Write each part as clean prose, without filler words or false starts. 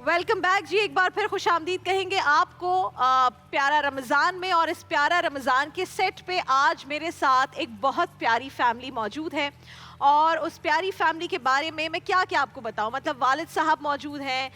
Welcome back जी। एक बार फिर खुशामदीद कहेंगे आपको प्यारा रमज़ान में। और इस प्यारा रमज़ान के सेट पे आज मेरे साथ एक बहुत प्यारी फैमिली मौजूद है। और उस प्यारी फैमिली के बारे में मैं क्या क्या आपको बताऊं, मतलब वालिद साहब मौजूद हैं,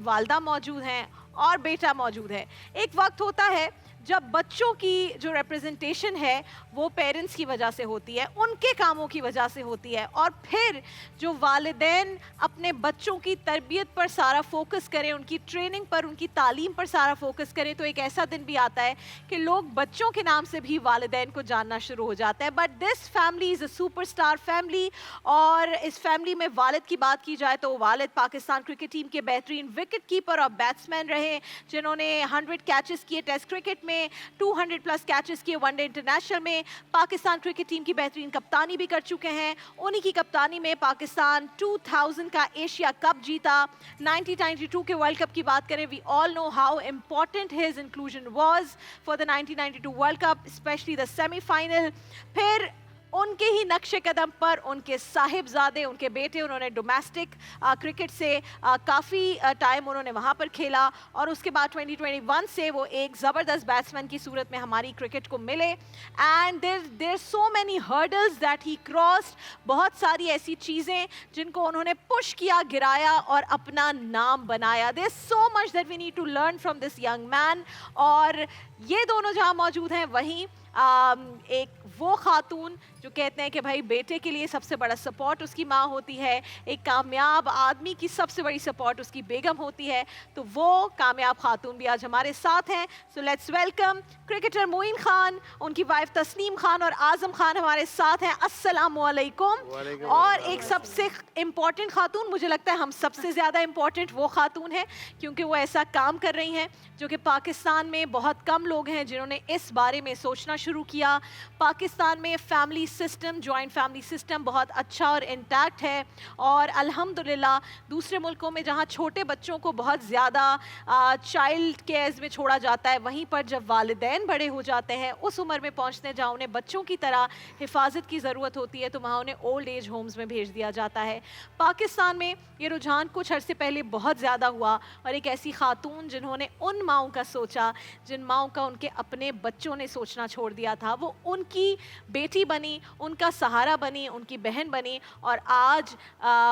वालदा मौजूद हैं और बेटा मौजूद है। एक वक्त होता है जब बच्चों की जो रिप्रेजेंटेशन है वो पेरेंट्स की वजह से होती है, उनके कामों की वजह से होती है। और फिर जो वालिदैन अपने बच्चों की तरबियत पर सारा फोकस करें, उनकी ट्रेनिंग पर, उनकी तालीम पर सारा फोकस करें, तो एक ऐसा दिन भी आता है कि लोग बच्चों के नाम से भी वालिदैन को जानना शुरू हो जाता है। But this family is a superstar family. और इस फैमिली में वालिद की बात की जाए तो वालिद पाकिस्तान क्रिकेट टीम के बेहतरीन विकेट कीपर और बैट्समैन रहे, जिन्होंने 100 कैचेस किए टेस्ट क्रिकेट में, 200 प्लस कैचेस किए वनडे इंटरनेशनल में। पाकिस्तान क्रिकेट टीम की बेहतरीन कप्तानी भी कर चुके हैं। उन्हीं की कप्तानी में पाकिस्तान 2000 का एशिया कप जीता। 1992 के वर्ल्ड कप की बात करें, we all know how important his inclusion was for the 1992 world cup, specially the semifinal. फिर उनके ही नक्शे कदम पर उनके साहिबजादे, उनके बेटे, उन्होंने डोमेस्टिक क्रिकेट से काफ़ी टाइम उन्होंने वहाँ पर खेला। और उसके बाद 2021 से वो एक ज़बरदस्त बैट्समैन की सूरत में हमारी क्रिकेट को मिले। And there so many hurdles that he crossed, बहुत सारी ऐसी चीज़ें जिनको उन्होंने पुश किया, गिराया और अपना नाम बनाया। There so much that we need to learn from this young man. और ये दोनों जहाँ मौजूद हैं, वहीं एक वो खातून जो कहते हैं कि भाई बेटे के लिए सबसे बड़ा सपोर्ट उसकी माँ होती है, एक कामयाब आदमी की सबसे बड़ी सपोर्ट उसकी बेगम होती है। तो वो कामयाब खातून भी आज हमारे साथ हैं। So let's welcome cricketer Moin Khan, उनकी वाइफ तस्नीम खान और आजम खान हमारे साथ हैं। अस्सलाम वालेकुम। और एक सबसे इम्पॉर्टेंट खातून, मुझे लगता है हम सबसे ज़्यादा इम्पॉर्टेंट वो खातून है, क्योंकि वो ऐसा काम कर रही हैं जो कि पाकिस्तान में बहुत कम लोग हैं जिन्होंने इस बारे में सोचना शुरू किया। पाकिस्तान में family system, joint family system बहुत अच्छा और इंटैक्ट है। और अल्हम्दुलिल्लाह दूसरे मुल्कों में जहाँ छोटे बच्चों को बहुत ज़्यादा चाइल्ड केयर्स में छोड़ा जाता है, वहीं पर जब वालिदैन बड़े हो जाते हैं, उस उम्र में पहुँचते हैं जहाँ उन्हें बच्चों की तरह हिफाजत की ज़रूरत होती है, तो वहाँ उन्हें ओल्ड एज होम्स में भेज दिया जाता है। पाकिस्तान में ये रुझान कुछ अरसे पहले बहुत ज़्यादा हुआ। और एक ऐसी खातून जिन्होंने उन माओं का सोचा जिन माओं का उनके अपने बच्चों ने सोचना छोड़ दिया था, वो उनकी बेटी बनी, उनका सहारा बनी, उनकी बहन बनी। और आज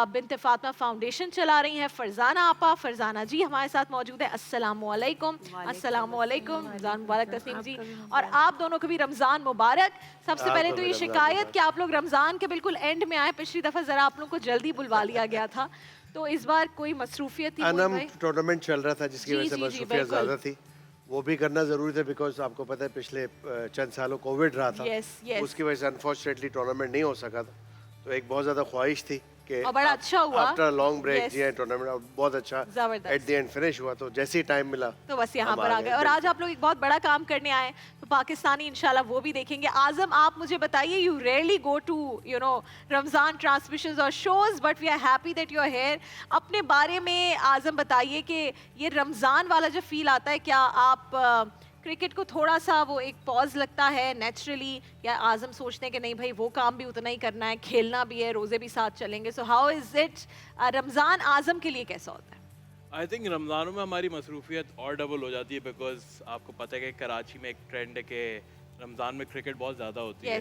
बिन्ते फातिमा फाउंडेशन चला रही हैं फरजाना आपा। फरजाना जी हमारे साथ मौजूद है। अस्सलाम वालेकुम। अस्सलाम वालेकुम। रमज़ान मुबारक तस्नीम जी, और आप दोनों को भी रमज़ान मुबारक। सबसे पहले तो ये शिकायत कि आप लोग रमज़ान के बिल्कुल एंड में आए, पिछली दफ़ा ज़रा आप लोगों को जल्दी बुलवा लिया गया था, तो इस बार कोई मसरूफियत थी? अनम टूर्नामेंट चल रहा था जिसकी वजह से मसरूफियत ज़्यादा थी, वो भी करना ज़रूरी था बिकॉज आपको पता है पिछले चंद सालों कोविड रहा था। उसकी वजह से अनफॉर्चुनेटली टूर्नामेंट नहीं हो सका था। तो एक बहुत ज़्यादा ख्वाहिश थी कि और बड़ा अच्छा हुआ आफ्टर लॉन्ग ब्रेक जी टूर्नामेंट बहुत अच्छा एट द एंड फिनिश हुआ। तो जैसे ही टाइम मिला तो बस यहाँ पर आ गए। और आज आप लोग एक बहुत बड़ा काम करने आए, तो पाकिस्तानी इंशाल्लाह वो भी देखेंगे। आजम, आप मुझे बताइए, you rarely go to Ramzan transmissions और shows, but we are happy that you are here. अपने बारे में आजम बताइए कि ये रमज़ान वाला जो फील आता है, क्या आप क्रिकेट को थोड़ा सा वो एक पॉज लगता है नेचुरली, या आजम सोचते हैं कि नहीं भाई वो काम भी उतना ही करना है, खेलना भी है, रोज़े भी साथ चलेंगे? So how is it, Ramzan Azam के लिए कैसा होता है? आई थिंक रमज़ानों में हमारी मसरूफियत और डबल हो जाती है, बिकॉज आपको पता है कि कराची में एक ट्रेंड है कि रमज़ान में क्रिकेट बहुत ज़्यादा होती है।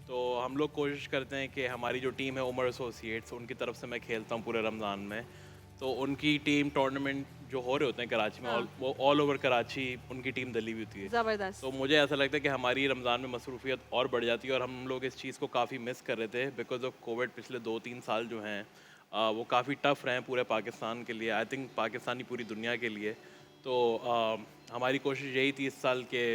तो हम लोग कोशिश करते हैं कि हमारी जो टीम है उमर एसोसिएट्स, उनकी तरफ से मैं खेलता हूँ पूरे रमज़ान में। तो उनकी टीम टूर्नामेंट जो हो रहे होते हैं कराची में, वो ऑल ओवर कराची उनकी टीम दली हुई होती है। ज़बरदस्त। तो मुझे ऐसा लगता है कि हमारी रमज़ान में मसरूफियत और बढ़ जाती है, और हम लोग इस चीज़ को काफ़ी मिस कर रहे थे बिकॉज ऑफ कोविड। पिछले 2-3 साल जो हैं वो काफ़ी टफ रहे हैं पूरे पाकिस्तान के लिए, आई थिंक पाकिस्तानी पूरी दुनिया के लिए। तो हमारी कोशिश यही थी इस साल के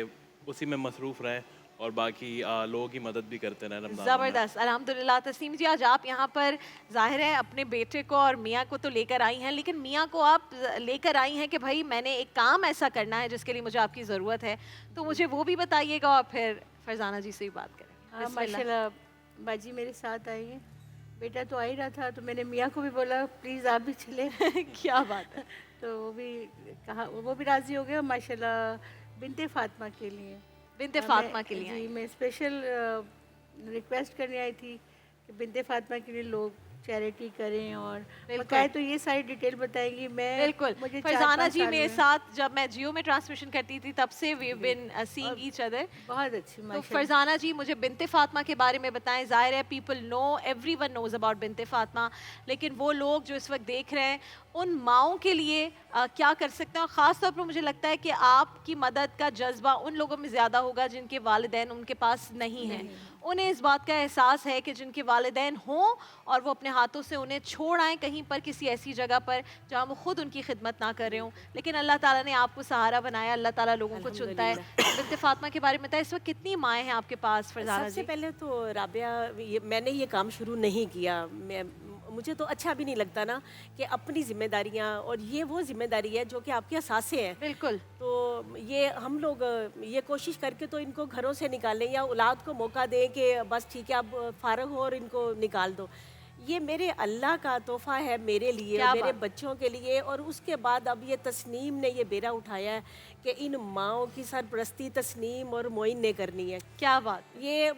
उसी में मसरूफ़ रहें और बाकी लोगों की मदद भी करते रहें रमज़ान में। ज़बरदस्त, अल्हम्दुलिल्लाह। तस्नीम जी, आज आप यहाँ पर ज़ाहिर है अपने बेटे को और मियाँ को तो लेकर आई हैं, लेकिन मियाँ को आप लेकर आई हैं कि भाई मैंने एक काम ऐसा करना है जिसके लिए मुझे आपकी ज़रूरत है, तो मुझे वो भी बताइएगा और फिर फरजाना जी से भी बात करें। हाँ माशाल्लाह, बाजी मेरे साथ आई है। बेटा तो आ ही रहा था, तो मैंने मियाँ को भी बोला प्लीज़ आप भी चले। क्या बात है। तो वो भी कहा, वो भी राज़ी हो गया माशाल्लाह। बिनते फातिमा के लिए, बिनते फातिमा के लिए जी मैं स्पेशल रिक्वेस्ट करने आई थी कि बिनते फातिमा के लिए लोग चैरिटी करें और बताए तो ये सारी डिटेल बताएंगी। मैं बिल्कुल, मुझे फरजाना 4-5 जी साल मेरे हुए। साथ जब मैं जियो में ट्रांसमिशन करती थी तब से we been seeing each other. बहुत अच्छी तो माशाल्लाह। फरजाना जी मुझे बिनते फातिमा के बारे में बताएं। ज़ाहिर है people know, everyone knows about Binte Fatima, लेकिन वो लोग जो इस वक्त देख रहे हैं उन माओं के लिए क्या कर सकते हैं? और ख़ास तौर पर मुझे लगता है कि आपकी मदद का जज्बा उन लोगों में ज़्यादा होगा जिनके वालिदैन उनके पास नहीं हैं। उन्हें इस बात का एहसास है कि जिनके वालिदैन हों और वो अपने हाथों से उन्हें छोड़ आएँ कहीं पर, किसी ऐसी जगह पर जहाँ वो खुद उनकी खिदमत ना कर रहे हों, लेकिन अल्लाह ताला ने आपको सहारा बनाया, अल्लाह ताला लोगों को चुनता है। बिनते फातिमा के बारे में बताएं, इस वक्त कितनी माएँ हैं आपके पास फरजाना सबसे जी? पहले तो राबिया, मैंने ये काम शुरू नहीं किया। मुझे तो अच्छा भी नहीं लगता ना कि अपनी जिम्मेदारियां, और ये वो जिम्मेदारी है जो कि आपके असासे हैं। बिल्कुल। तो ये हम लोग ये कोशिश करके तो इनको घरों से निकालें या औलाद को मौका दें कि बस ठीक है अब फारग हो और इनको निकाल दो। ये मेरे अल्लाह का तोहफ़ा है मेरे लिए, क्या मेरे बात। बच्चों के लिए। और उसके बाद अब ये तस्नीम ने ये बेड़ा उठाया है कि इन माओं की सरपरस्ती तस्नीम और मोइन ने करनी है। क्या बात। ये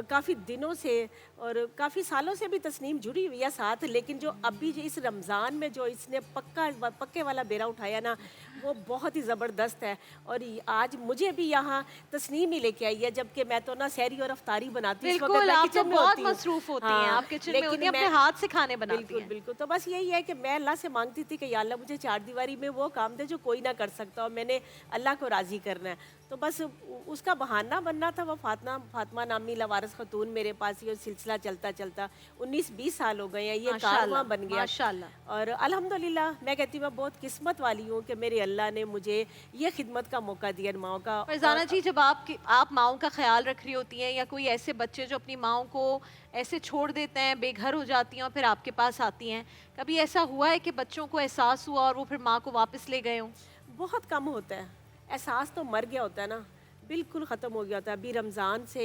काफ़ी दिनों से और काफ़ी सालों से भी तस्नीम जुड़ी हुई है साथ, लेकिन जो अभी जो इस रमज़ान में जो इसने पक्के वाला बेड़ा उठाया ना, वो बहुत ही ज़बरदस्त है। और आज मुझे भी यहाँ तस्नीम ही लेके आई है, जबकि मैं तो ना सहरी और अफ्तारी बनाती हूँ। इस वक्त बिल्कुल, मैं आप तो किचन में बहुत होती हूँ। मसरूफ होती हैं, हाँ, आप किचन में लेकिन होती हैं, अपने मैं- हाथ से खाने बनाती बिल्कुल हैं। बिल्कुल। तो बस यही है कि मैं अल्लाह से मांगती थी कि या अल्लाह मुझे चार दीवारी में वो काम दे जो कोई ना कर सकता, और मैंने अल्लाह को राज़ी करना है। तो बस उसका बहाना बनना था। वो फातिमा नामी लवारिस खतून मेरे पास ये सिलसिला चलता चलता 19-20 साल हो गए हैं, ये कारवां बन गया माशाल्लाह। और अल्हम्दुलिल्लाह मैं कहती हूँ मैं बहुत किस्मत वाली हूँ कि मेरे अल्लाह ने मुझे ये खिदमत का मौका दिया इन माओं का। फरजाना जी, जब आप माओं का ख्याल रख रही होती हैं, या कोई ऐसे बच्चे जो अपनी माओं को ऐसे छोड़ देते हैं, बेघर हो जाती हैं और फिर आपके पास आती हैं, कभी ऐसा हुआ है कि बच्चों को एहसास हुआ और वो फिर माँ को वापस ले गए हों? बहुत कम होता है। एहसास तो मर गया होता है ना, बिल्कुल ख़त्म हो गया होता है। अभी रमज़ान से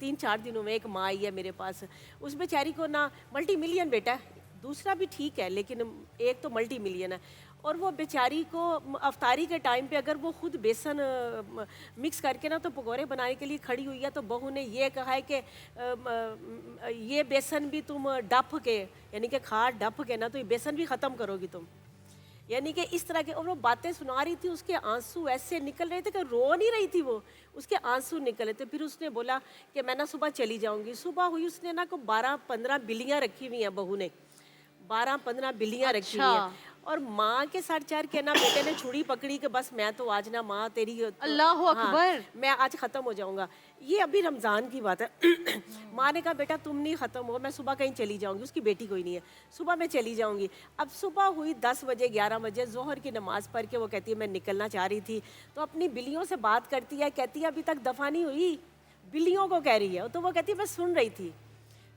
3-4 दिनों में एक माँ आई है मेरे पास। उस बेचारी को ना मल्टी मिलियन बेटा है, दूसरा भी ठीक है लेकिन एक तो मल्टी मिलियन है। और वो बेचारी को अफ्तारी के टाइम पे अगर वो खुद बेसन मिक्स करके ना तो पकौड़े बनाने के लिए खड़ी हुई है, तो बहू ने ये कहा है कि ये बेसन भी तुम डप के, यानी कि खा डप के ना, तो ये बेसन भी ख़त्म करोगी तुम, यानी कि इस तरह के। और वो बातें सुना रही थी, उसके आंसू ऐसे निकल रहे थे कि रो नहीं रही थी वो, उसके आंसू निकल रहे थे। फिर उसने बोला कि मैं ना सुबह चली जाऊंगी। सुबह हुई, उसने ना को 12-15 बिल्लियाँ रखी हुई हैं, बहू ने 12-15 बिल्लियाँ रखी हुई हैं। और माँ के सर चढ़ के ना बेटे ने छुरी पकड़ी कि बस मैं तो आज ना माँ तेरी अल्लाह अकबर, मैं आज ख़त्म हो जाऊंगा। ये अभी रमज़ान की बात है। माँ ने कहा बेटा तुम नहीं ख़त्म हो, मैं सुबह कहीं चली जाऊंगी। उसकी बेटी कोई नहीं है, सुबह मैं चली जाऊंगी। अब सुबह हुई 10 बजे 11 बजे, ज़ोहर की नमाज़ पढ़ के वो कहती है मैं निकलना चाह रही थी, तो अपनी बिल्लियों से बात करती है, कहती है अभी तक दफ़ा नहीं हुई, बिल्लियों को कह रही है। तो वो कहती है मैं सुन रही थी।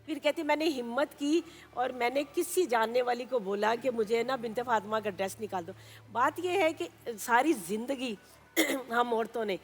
फिर कहती मैंने हिम्मत की और मैंने किसी जानने वाली को बोला कि मुझे ना बिनते फातिमा का ड्रेस निकाल दो। बात यह है कि सारी ज़िंदगी हम औरतों ने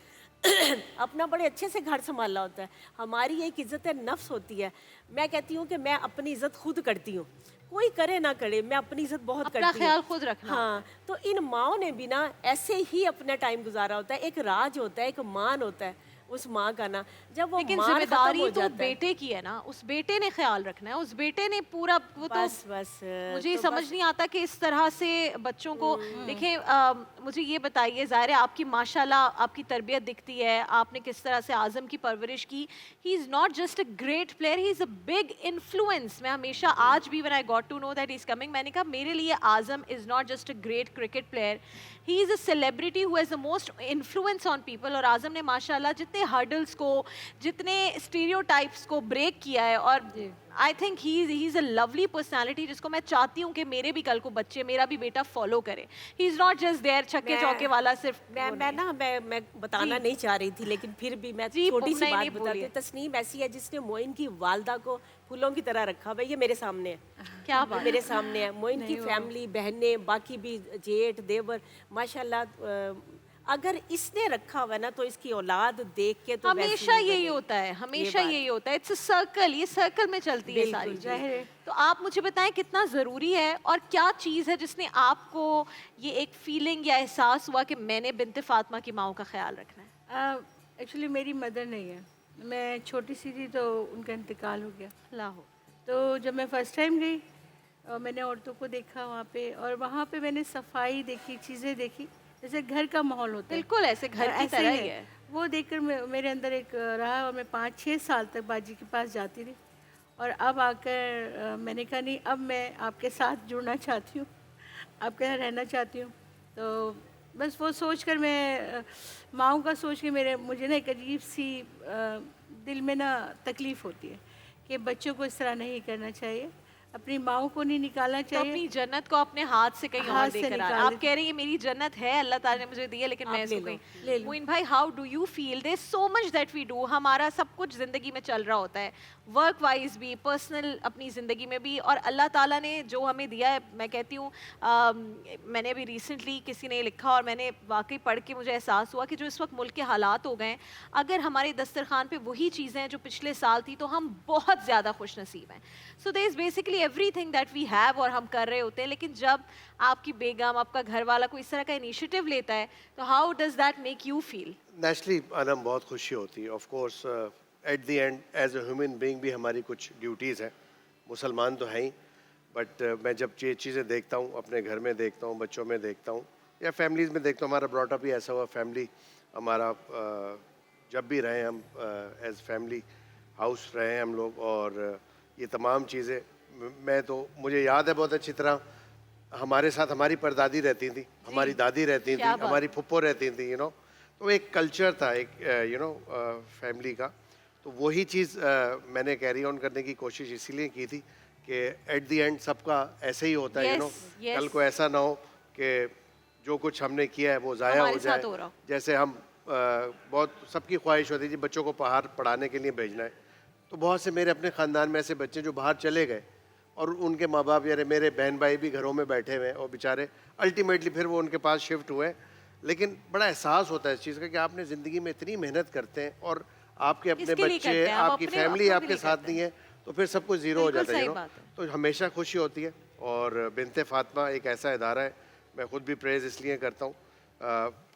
अपना बड़े अच्छे से घर संभाला होता है। हमारी एक इज़्ज़त नफ्स होती है। मैं कहती हूँ कि मैं अपनी इज़्ज़त खुद करती हूँ, कोई करे ना करे, मैं अपनी इज़्ज़त बहुत अपना करती हूँ। ख्याल खुद रखना। हाँ, तो इन माओं ने भी ना ऐसे ही अपना टाइम गुजारा होता है। एक राज होता है, एक मान होता है उस माँ का ना, जब वो लेकिन मान खत्म जिम्मेदारी हो तो जाता है। बेटे की है ना, उस बेटे ने ख्याल रखना है, उस बेटे ने पूरा वो तो बस मुझे तो समझ नहीं आता कि इस तरह से बच्चों को देखें। मुझे ये बताइए, ज़ाहिर है आपकी माशाल्लाह आपकी तरबियत दिखती है, आपने किस तरह से आज़म की परवरिश की। He is not just a great player, he is a big influence. मैं हमेशा आज भी when I got to know that he is coming, मैंने कहा मेरे लिए Azam is not just a great cricket player, he is a celebrity who has the most influence on people. और आज़म ने माशाल्लाह जितने हर्डल्स को, जितने स्टीरियोटाइप्स को ब्रेक किया है, और I think he is a lovely personality जिसको मैं चाहती हूँ कि मेरे भी कल को बच्चे, मेरा भी बेटा फॉलो करे। He is not just there छक्के चौके वाला सिर्फ। मैं बताना नहीं चाह रही थी, लेकिन फिर भी मैं जी, छोटी सी नहीं, बात नहीं, बताती बोलिए। हूँ। तस्नीम ऐसी है जिसने मोइन की वालदा को फूलों की तरह रखा। भाई ये मेरे सामने है, क्या ये बात मेरे सामने है। मोइन की फैमिली, बहनें, बाकी भी जेठ देवर, माशाल्लाह अगर इसने रखा हुआ ना तो इसकी औलाद देख के तो वैसी हमेशा ही यही बनेगी। होता है, हमेशा बात। यही होता है। इट्स अ सर्कल, ये सर्कल में चलती है सारी बिल्कुल, चीज़। तो आप मुझे बताएं कितना ज़रूरी है, और क्या चीज़ है जिसने आपको ये एक फीलिंग या एहसास हुआ कि मैंने बिनते फातिमा की माओं का ख्याल रखना है? एक्चुअली मेरी मदर नहीं है, मैं छोटी सी थी तो उनका इंतकाल हो गया। अल्लाह हो। तो जब मैं फ़र्स्ट टाइम गई और मैंने औरतों को देखा वहाँ पे, और वहाँ पे मैंने सफाई देखी, चीज़ें देखी, जैसे घर का माहौल होता है। बिल्कुल ऐसे घर की ऐसे तरह ही ही है। है। वो देखकर मेरे अंदर एक रहा, और मैं 5-6 साल तक बाजी के पास जाती रही। और अब आकर मैंने कहा नहीं, अब मैं आपके साथ जुड़ना चाहती हूँ, आपके यहाँ रहना चाहती हूँ। तो बस वो सोच कर मैं माँओं का सोच के मुझे ना एक अजीब सी दिल में ना तकलीफ़ होती है कि बच्चों को इस तरह नहीं करना चाहिए, अपनी माँओं को नहीं निकालना तो चाहिए। अपनी जन्नत को अपने हाथ से कहीं और हाथ से देकर आ निकाल आप देते- कह रही हैं मेरी जन्नत है, अल्लाह ताला ने मुझे दी है, लेकिन मैं आप इसको ले लो, कहीं ले लो। मोइन भाई, how do you feel? There so much that we do, हमारा सब कुछ जिंदगी में चल रहा होता है, वर्क वाइज भी, पर्सनल अपनी ज़िंदगी में भी, और अल्लाह ताला ने जो हमें दिया है, मैं कहती हूँ मैंने अभी रिसेंटली किसी ने लिखा और मैंने वाकई पढ़ के मुझे एहसास हुआ कि जो इस वक्त मुल्क के हालात हो गए हैं, अगर हमारे दस्तरखान पे वही चीज़ें हैं जो पिछले साल थी तो हम बहुत ज़्यादा खुश नसीब हैं। So there is basically everything that we have और हम कर रहे होते हैं, लेकिन जब आपकी बेगम, आपका घर वाला कोई इस तरह का इनिशिएटिव लेता है तो how does that make you feel? Naturally अनम बहुत खुशी होती है। Of course at the end as a human being भी हमारी कुछ ड्यूटीज़ हैं, मुसलमान तो हैं ही, बट मैं जब ये चीज़ें देखता हूँ, अपने घर में देखता हूँ, बच्चों में देखता हूँ, या फैमिलीज़ में देखता हूँ, हमारा ब्रॉटअप ही ऐसा हुआ, फैमिली हमारा जब भी रहे हम एज फैमिली हाउस रहे हम लोग, और ये तमाम चीज़ें मैं तो मुझे याद है बहुत अच्छी तरह, हमारे साथ हमारी परदादी रहती थी, हमारी दादी रहती थी, क्या बात हमारी फुप्पो रहती थी, यू नो। तो एक कल्चर था एक यू नो फैमिली का। तो वही चीज़ मैंने कैरी ऑन करने की कोशिश इसीलिए की थी कि एट द एंड सबका ऐसे ही होता है, यू नो। Yes, yes. कल को ऐसा ना हो कि जो कुछ हमने किया है वो ज़ाया हो हमारे साथ हो रहा जाए। हो। जैसे हम बहुत सबकी ख्वाहिश होती है जी बच्चों को बाहर पढ़ाने के लिए भेजना है, तो बहुत से मेरे अपने ख़ानदान में ऐसे बच्चे जो बाहर चले गए और उनके माँ बाप या मेरे बहन भाई भी घरों में बैठे हुए हैं, और बेचारे अल्टीमेटली फिर वो उनके पास शिफ्ट हुए। लेकिन बड़ा एहसास होता है इस चीज़ का कि आपने ज़िंदगी में इतनी मेहनत करते हैं और आपके अपने किसके लिए बच्चे, करते हैं? आप आपकी अपने फैमिली अपनों के आपके लिए साथ करते नहीं है, तो फिर सब कुछ ज़ीरो हो बिल्कुल जाता है, सही यू नो। बात है। तो हमेशा खुशी होती है। और बिनते फातिमा एक ऐसा इदारा है, मैं खुद भी प्रेज़ इसलिए करता हूँ,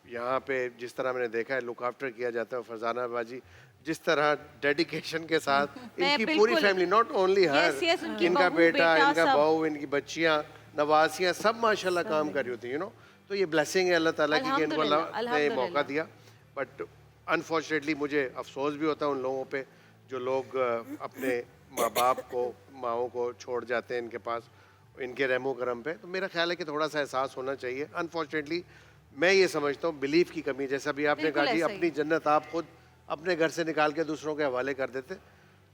यहाँ पे जिस तरह मैंने देखा है लुक आफ्टर किया जाता है। फरजाना बाजी जिस तरह डेडिकेशन के साथ मैं इनकी पूरी बिल्कुल- family, not only her, Yes, yes, उनकी इनका बहू, बेटा, बेटा, इनका सब। बहू, इनकी बच्चियाँ, नवासियाँ, सब माशाल्लाह काम कर रही होती, यू नो। तो ये ब्लेसिंग है अल्लाह ताला की कि इनको अल्लाह ने अल्हम्दुलिल्लाह। मौका दिया। बट अनफॉर्चुनेटली मुझे अफसोस भी होता है उन लोगों पे जो लोग अपने माँ बाप को, माओं को छोड़ जाते हैं इनके पास, इनके रहमो करम पे। तो मेरा ख्याल है कि थोड़ा सा एहसास होना चाहिए। अनफॉर्चुनेटली मैं ये समझता हूँ बिलीफ की कमी, जैसा भी आपने बिल्कुल कहा जी ऐसा ही। अपनी जन्नत आप खुद अपने घर से निकाल के दूसरों के हवाले कर देते।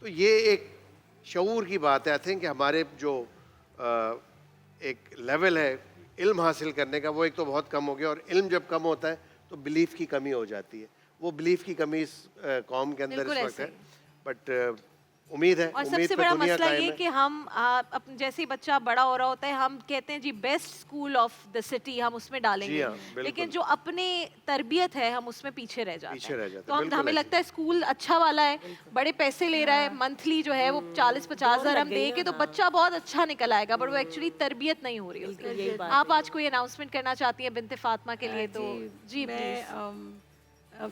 तो ये एक शऊर की बात है। आई थिंक हमारे जो एक लेवल है इल्म हासिल करने का, वो एक तो बहुत कम हो गया, और इल्म जब कम होता है तो बिलीफ की कमी हो जाती है। वो बिलीफ की कमी इस कौम के अंदर बिल्कुल इस वक्त ऐसे है। बट उम्मीद है, और उम्मीद सबसे पे बड़ा दुनिया मसला कायम ये है। कि हम जैसे ही बच्चा बड़ा हो रहा होता है हम कहते हैं जी best school of the city हम उसमें डालेंगे, जी हाँ, बिल्कुल। लेकिन जो अपने तरबियत है हम उसमें पीछे रह जाते पीछे रह जाते हैं, तो हम बिल्कुल हमें ऐसे। लगता है स्कूल अच्छा वाला है, बड़े पैसे ले रहा है, मंथली जो है वो 40-50 हज़ार हम लग गई दे के ना, तो बच्चा बहुत अच्छा निकल आएगा, बट वो एक्चुअली तरबियत नहीं हो रही बिल्कुल उसकी। यही बात आप आज कोई अनाउंसमेंट करना चाहती हैं बिनते फातिमा के लिए? तो जी मैं प्लीज।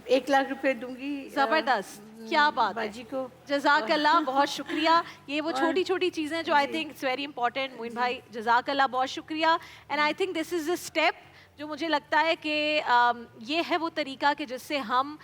1 लाख रुपए दूंगी जबरदस्त, क्या बात है, बाजी को। जज़ाकल्लाह, बहुत शुक्रिया। ये वो छोटी छोटी चीज़ें जो I think it's very important. Moin भाई जज़ाकल्लाह, बहुत शुक्रिया। And I think this is a step जो मुझे लगता है कि ये है वो तरीका कि जिससे हम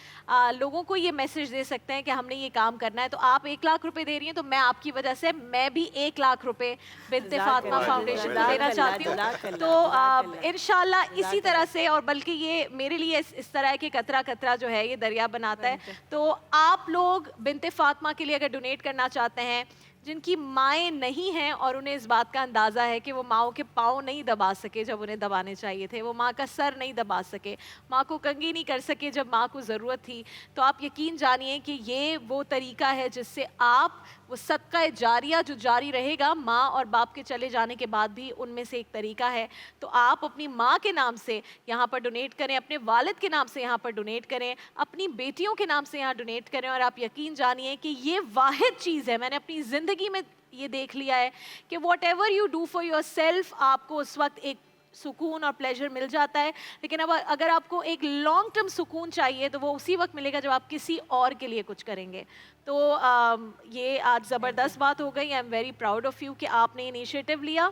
लोगों को ये मैसेज दे सकते हैं कि हमने ये काम करना है। तो आप 1 लाख रुपए दे रही हैं, तो मैं आपकी वजह से मैं भी 1 लाख रुपए बिनते फातिमा जज़ाकल्लाह, फाउंडेशन को देना जज़ाकल्लाह, चाहती हूँ। जज़ाकल्लाह, तो जज़ाकल्लाह। इंशाल्लाह इसी तरह से, और बल्कि ये मेरे लिए इस तरह है कि कतरा कतरा जो है ये दरिया बनाता है। तो आप लोग बिनते फातिमा के लिए अगर डोनेट करना चाहते हैं, जिनकी माएँ नहीं हैं और उन्हें इस बात का अंदाज़ा है कि वो माओं के पाँव नहीं दबा सके जब उन्हें दबाने चाहिए थे, वो माँ का सर नहीं दबा सके, माँ को कंघी नहीं कर सके जब माँ को ज़रूरत थी, तो आप यकीन जानिए कि ये वो तरीका है जिससे आप वो सदका जारिया जो जारी रहेगा माँ और बाप के चले जाने के बाद भी, उनमें से एक तरीका है। तो आप अपनी माँ के नाम से यहाँ पर डोनेट करें, अपने वालिद के नाम से यहाँ पर डोनेट करें, अपनी बेटियों के नाम से यहाँ डोनेट करें, और आप यकीन जानिए कि ये वाहिद चीज़ है, मैंने अपनी ज़िंदगी में ये देख लिया है कि what ever you do for your self, आपको उस वक्त एक सुकून और प्लेजर मिल जाता है। लेकिन अब अगर आपको एक लॉन्ग टर्म सुकून चाहिए तो वो उसी वक्त मिलेगा जब आप किसी और के लिए कुछ करेंगे। तो ये आज ज़बरदस्त बात हो गई। I am very proud of you कि आपने इनिशिएटिव लिया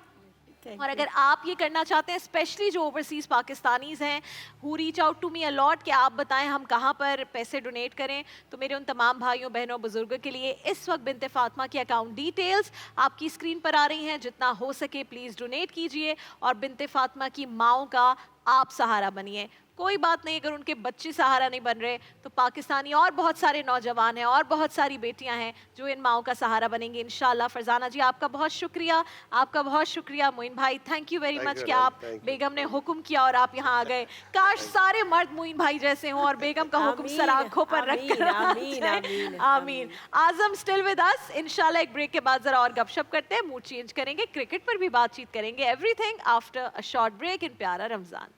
और अगर आप ये करना चाहते हैं, स्पेशली जो ओवरसीज़ पाकिस्तानीज़ हैं who reach out to me a lot कि आप बताएं हम कहाँ पर पैसे डोनेट करें, तो मेरे उन तमाम भाइयों बहनों बुजुर्गों के लिए इस वक्त बिनते फातिमा की अकाउंट डिटेल्स आपकी स्क्रीन पर आ रही हैं। जितना हो सके प्लीज़ डोनेट कीजिए और बिनते फातिमा की माओं का आप सहारा बनिए। कोई बात नहीं, अगर उनके बच्चे सहारा नहीं बन रहे तो पाकिस्तानी और बहुत सारे नौजवान हैं और बहुत सारी बेटियां हैं जो इन माओं का सहारा बनेंगी इंशाल्लाह। फरजाना जी आपका बहुत शुक्रिया, आपका बहुत शुक्रिया। मोइन भाई थैंक यू वेरी मच कि आप बेगम ने हुक्म किया और आप यहाँ आ गए। काश सारे मर्द मोइन भाई जैसे हों और बेगम का हुक्म सर आंखों पर रखकर। आमीन। आजम स्टिल विद अस। इंशाल्लाह एक ब्रेक के बाद जरा और गपशप करते हैं, मूड चेंज करेंगे, क्रिकेट पर भी बातचीत करेंगे। Everything after a short break in प्यारा रमजान।